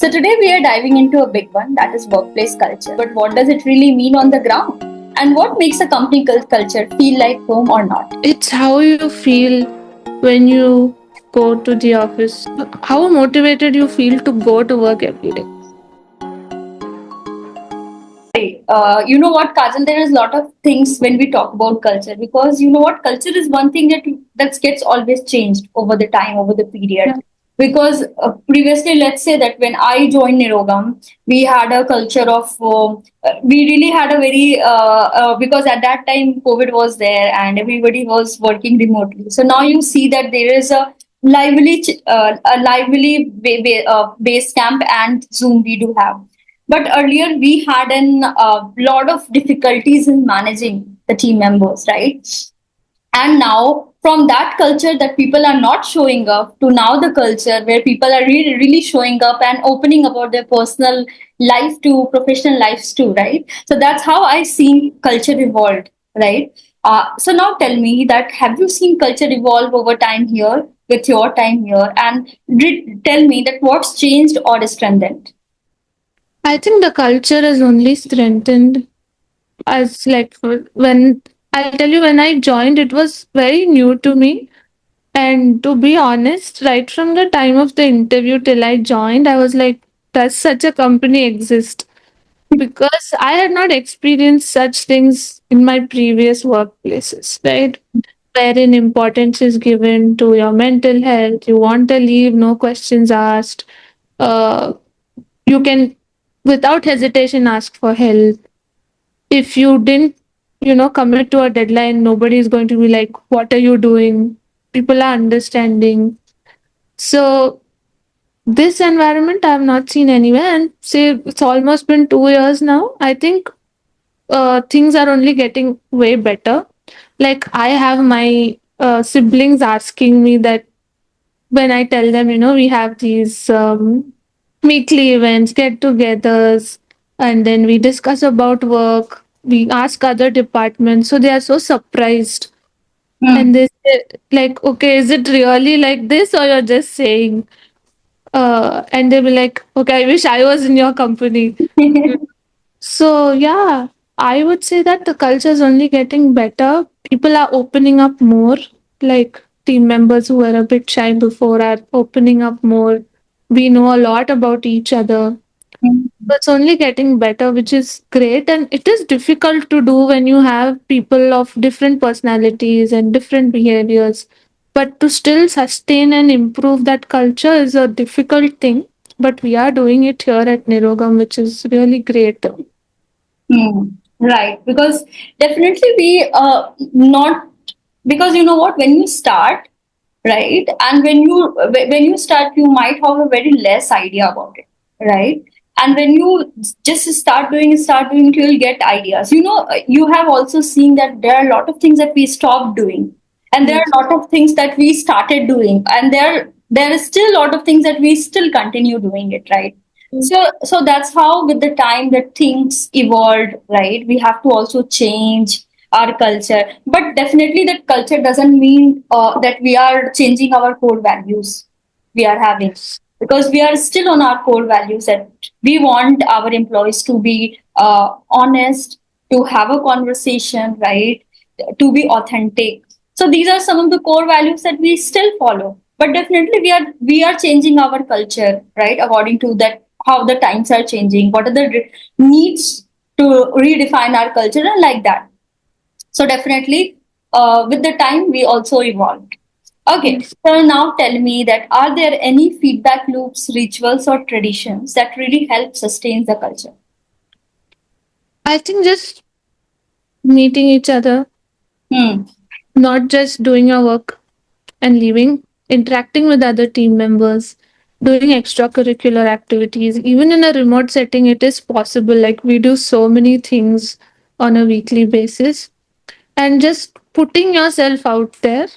So today we are diving into a big one, that is workplace culture. But what does it really mean on the ground? And what makes a company culture feel like home or not? It's how you feel when you go to the office, how motivated you feel to go to work every day. You know what, Kajal? There is a lot of things when we talk about culture, because you know what, culture is one thing that gets always changed over the time, over the period. Yeah. Because previously, let's say that when I joined Nirogam, we had a culture of we really had a very because at that time COVID was there and everybody was working remotely. So now you see that there is a lively base camp and Zoom we do have. But earlier we had a lot of difficulties in managing the team members, right? And now from that culture that people are not showing up to now the culture where people are really, really showing up and opening about their personal life to professional lives too, right? So that's how I seen culture evolved, right? So now tell me that have you seen culture evolve over time here with your time here, and tell me that what's changed or strengthened? I think the culture is only strengthened as when I'll tell you when I joined, it was very new to me. And to be honest, right from the time of the interview till I joined, I was like, does such a company exist? Because I had not experienced such things in my previous workplaces, right? Wherein importance is given to your mental health, you want a leave, no questions asked. Uh, you can, without hesitation, ask for help. If you didn't, commit to a deadline, nobody is going to be like, "What are you doing?" People are understanding. So this environment I have not seen anywhere, and say it's almost been 2 years now. I think things are only getting way better. Like I have my siblings asking me that when I tell them, we have these weekly events, get togethers, and then we discuss about work. We ask other departments. So they are so surprised. And Hmm. they say, like, okay, is it really like this or you're just saying? And they'll be like, okay, I wish I was in your company. So, yeah, I would say that the culture is only getting better. People are opening up more, like team members who were a bit shy before are opening up more. We know a lot about each other. So it's only getting better, which is great. And it is difficult to do when you have people of different personalities and different behaviors. But to still sustain and improve that culture is a difficult thing. But we are doing it here at Nirogam, which is really great. Hmm. Right, because definitely we not, because you know what, when you start, right, and when you start you might have a very less idea about it, right? And when you just start doing you'll get ideas, you know. You have also seen that there are a lot of things that we stopped doing, and there are Yes. a lot of things that we started doing, and there is still a lot of things that we still continue doing it, right? So that's how with the time that things evolved, right? We have to also change our culture, but definitely that culture doesn't mean that we are changing our core values we are having, Yes. because we are still on our core values that we want our employees to be honest, to have a conversation, right, to be authentic. So these are some of the core values that we still follow, but definitely we are changing our culture, right, according to that, how the times are changing, what are the needs to redefine our culture, and like that. So definitely, with the time, we also evolved. Okay, Yes. so now tell me that are there any feedback loops, rituals, or traditions that really help sustain the culture? I think just meeting each other, Hmm. not just doing your work and leaving, interacting with other team members, doing extracurricular activities. Even in a remote setting, it is possible. Like we do so many things on a weekly basis, and just putting yourself out there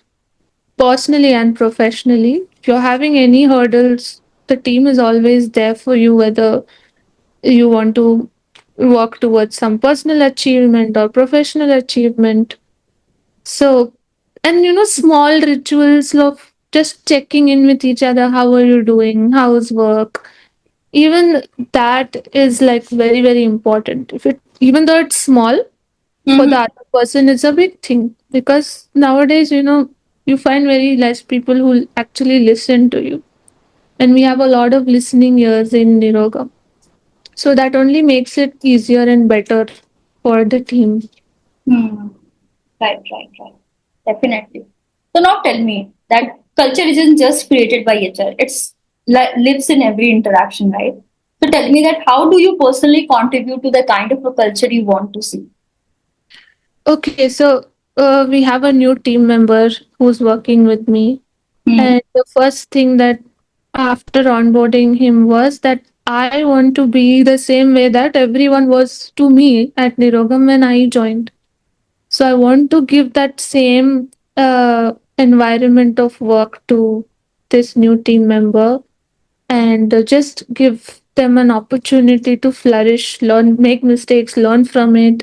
personally and professionally. If you're having any hurdles, the team is always there for you, whether you want to work towards some personal achievement or professional achievement. So, and small rituals of just checking in with each other. How are you doing? How's work? even that is like very, very important. If it, even though it's small, for the Mm-hmm. other person, it's a big thing. Because nowadays, you find very less people who actually listen to you. And we have a lot of listening ears in Niroga. So that only makes it easier and better for the team. Hmm. Right, right, right. Definitely. So now tell me that culture isn't just created by HR. It's lives in every interaction, right? So tell me that how do you personally contribute to the kind of a culture you want to see? Okay, so we have a new team member who's working with me. Hmm. And the first thing that after onboarding him was that I want to be the same way that everyone was to me at Nirogam when I joined. So I want to give that same environment of work to this new team member, and just give them an opportunity to flourish, learn, make mistakes, learn from it,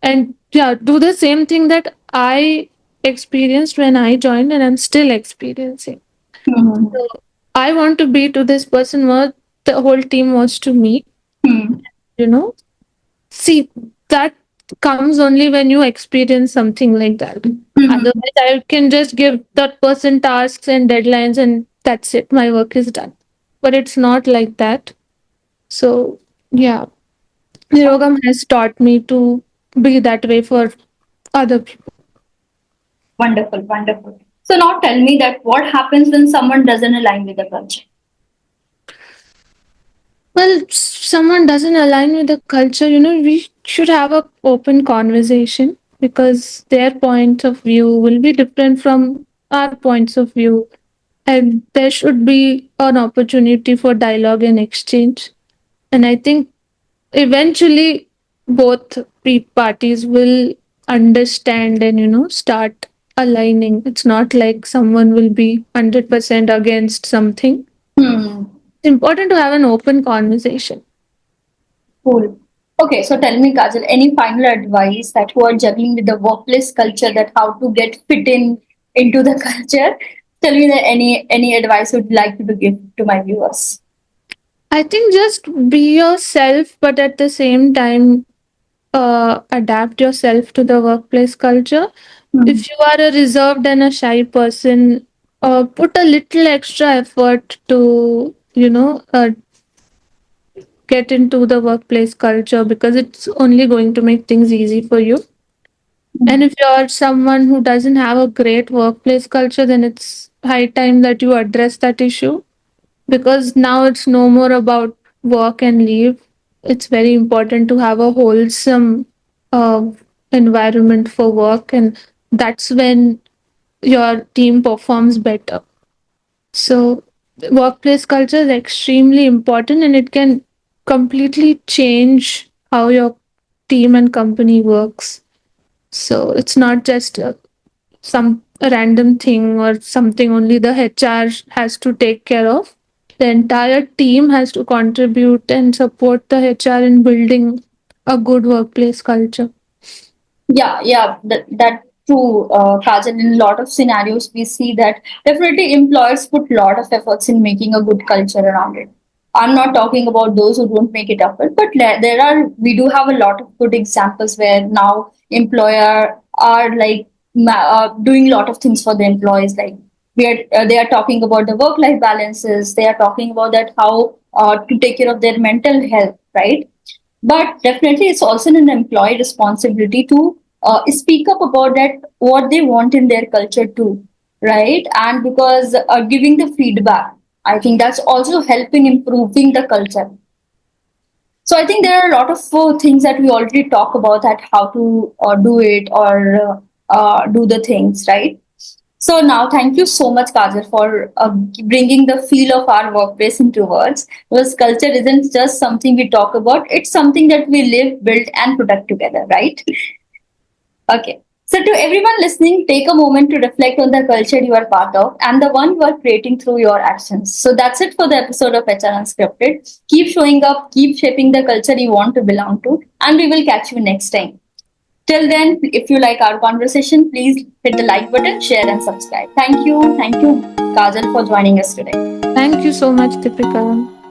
and yeah, do the same thing that I experienced when I joined and I'm still experiencing. Hmm. So I want to be to this person what the whole team was to me, Hmm. you know. See, that comes only when you experience something like that. Hmm. Otherwise, I can just give that person tasks and deadlines and that's it. My work is done. But it's not like that. So, yeah, Nirogam has taught me to be that way for other people. Wonderful, wonderful. So now tell me that what happens when someone doesn't align with the culture? Well, someone doesn't align with the culture, we should have a open conversation because their point of view will be different from our points of view. And there should be an opportunity for dialogue and exchange. And I think eventually both parties will understand and, start aligning. It's not like someone will be 100% against something. Hmm. It's important to have an open conversation. Cool. Okay, so tell me, Kajal, any final advice that who are juggling with the workplace culture that how to get fit in into the culture? Tell me that any advice you'd like to give to my viewers. I think just be yourself, but at the same time, adapt yourself to the workplace culture. Hmm. If you are a reserved and a shy person, put a little extra effort to, get into the workplace culture because it's only going to make things easy for you. And if you're someone who doesn't have a great workplace culture, then it's high time that you address that issue because now it's no more about work and leave. It's very important to have a wholesome uh, environment for work, and that's when your team performs better. So, workplace culture is extremely important and it can completely change how your team and company works. So, it's not just some random thing or something only the HR has to take care of. The entire team has to contribute and support the HR in building a good workplace culture. Yeah, yeah, that true, Kajal. In a lot of scenarios, we see that definitely employers put a lot of efforts in making a good culture around it. I'm not talking about those who don't make it effort, but there are we do have a lot of good examples where now employer are like doing a lot of things for the employees. Like they are talking about the work life balances. They are talking about that how to take care of their mental health, right? But definitely it's also an employee responsibility to speak up about that what they want in their culture too, right? And because giving the feedback, I think that's also help in improving the culture. So I think there are a lot of things that we already talk about that how to do it or do the things, right? So now, thank you so much, Kajal, for bringing the feel of our workplace into words. Because culture isn't just something we talk about; it's something that we live, build, and protect together, right? Okay. So to everyone listening, take a moment to reflect on the culture you are part of and the one you are creating through your actions. So that's it for the episode of HR Unscripted. Keep showing up, keep shaping the culture you want to belong to, and we will catch you next time. Till then, if you like our conversation, please hit the like button, share, and subscribe. Thank you. Thank you, Kajal, for joining us today. Thank you so much, Deepika.